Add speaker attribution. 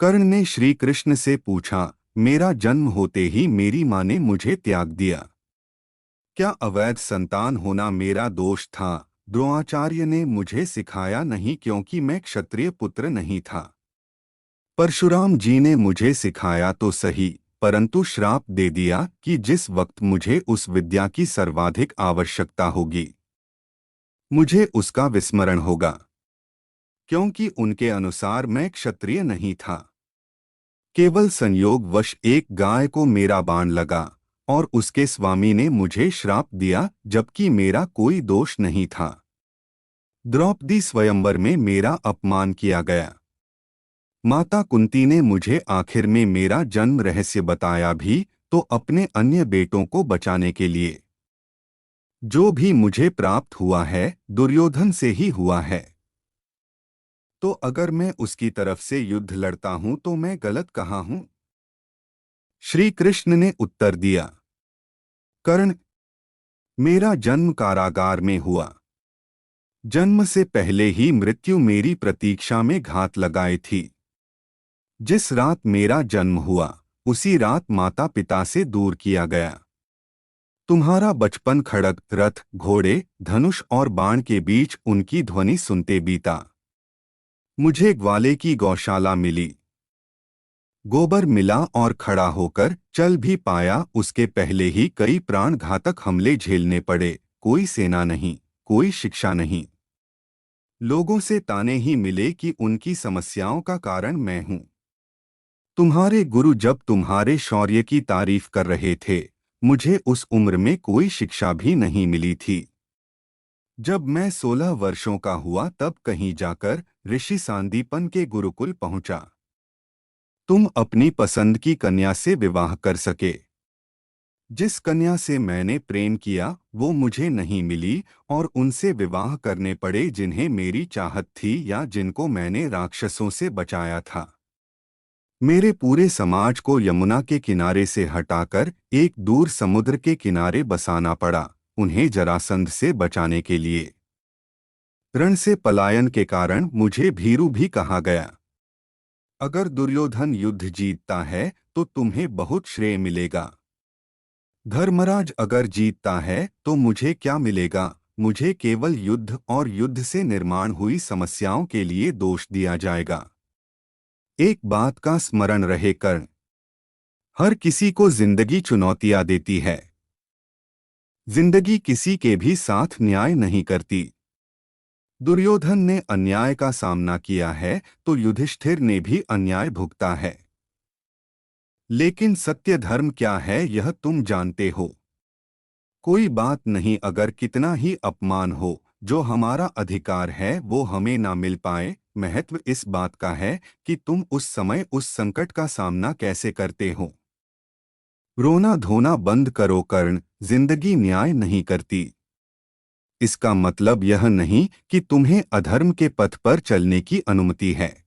Speaker 1: कर्ण ने श्री कृष्ण से पूछा, मेरा जन्म होते ही मेरी माँ ने मुझे त्याग दिया। क्या अवैध संतान होना मेरा दोष था? द्रोणाचार्य ने मुझे सिखाया नहीं क्योंकि मैं क्षत्रिय पुत्र नहीं था। परशुराम जी ने मुझे सिखाया तो सही, परंतु श्राप दे दिया कि जिस वक्त मुझे उस विद्या की सर्वाधिक आवश्यकता होगी, मुझे उसका विस्मरण होगा, क्योंकि उनके अनुसार मैं क्षत्रिय नहीं था। केवल संयोगवश एक गाय को मेरा बाण लगा और उसके स्वामी ने मुझे श्राप दिया, जबकि मेरा कोई दोष नहीं था। द्रौपदी स्वयंवर में मेरा अपमान किया गया। माता कुंती ने मुझे आखिर में मेरा जन्म रहस्य बताया भी, तो अपने अन्य बेटों को बचाने के लिए। जो भी मुझे प्राप्त हुआ है दुर्योधन से ही हुआ है। तो अगर मैं उसकी तरफ से युद्ध लड़ता हूं तो मैं गलत कहाँ हूं? श्री कृष्ण ने उत्तर दिया, कर्ण, मेरा जन्म कारागार में हुआ। जन्म से पहले ही मृत्यु मेरी प्रतीक्षा में घात लगाए थी। जिस रात मेरा जन्म हुआ उसी रात माता पिता से दूर किया गया। तुम्हारा बचपन खड़ग, रथ, घोड़े, धनुष और बाण के बीच उनकी ध्वनि सुनते बीता। मुझे ग्वाले की गौशाला मिली। गोबर मिला और खड़ा होकर चल भी पाया। उसके पहले ही कई प्राणघातक हमले झेलने पड़े। कोई सेना नहीं, कोई शिक्षा नहीं। लोगों से ताने ही मिले कि उनकी समस्याओं का कारण मैं हूं। तुम्हारे गुरु जब तुम्हारे शौर्य की तारीफ कर रहे थे, मुझे उस उम्र में कोई शिक्षा भी नहीं मिली थी। जब मैं 16 वर्षों का हुआ तब कहीं जाकर ऋषि सांदीपन के गुरुकुल पहुंचा। तुम अपनी पसंद की कन्या से विवाह कर सके। जिस कन्या से मैंने प्रेम किया वो मुझे नहीं मिली और उनसे विवाह करने पड़े जिन्हें मेरी चाहत थी या जिनको मैंने राक्षसों से बचाया था। मेरे पूरे समाज को यमुना के किनारे से हटाकर एक दूर समुद्र के किनारे बसाना पड़ा, उन्हें जरासंध से बचाने के लिए। रण से पलायन के कारण मुझे भीरू भी कहा गया। अगर दुर्योधन युद्ध जीतता है तो तुम्हें बहुत श्रेय मिलेगा। धर्मराज अगर जीतता है तो मुझे क्या मिलेगा? मुझे केवल युद्ध और युद्ध से निर्माण हुई समस्याओं के लिए दोष दिया जाएगा। एक बात का स्मरण रहे कर्ण, हर किसी को जिंदगी चुनौतियां देती है। जिंदगी किसी के भी साथ न्याय नहीं करती। दुर्योधन ने अन्याय का सामना किया है तो युधिष्ठिर ने भी अन्याय भुगता है। लेकिन सत्य धर्म क्या है यह तुम जानते हो। कोई बात नहीं, अगर कितना ही अपमान हो, जो हमारा अधिकार है वो हमें ना मिल पाए। महत्व इस बात का है कि तुम उस समय उस संकट का सामना कैसे करते हो। रोना धोना बंद करो कर्ण, जिंदगी न्याय नहीं करती। इसका मतलब यह नहीं कि तुम्हें अधर्म के पथ पर चलने की अनुमति है।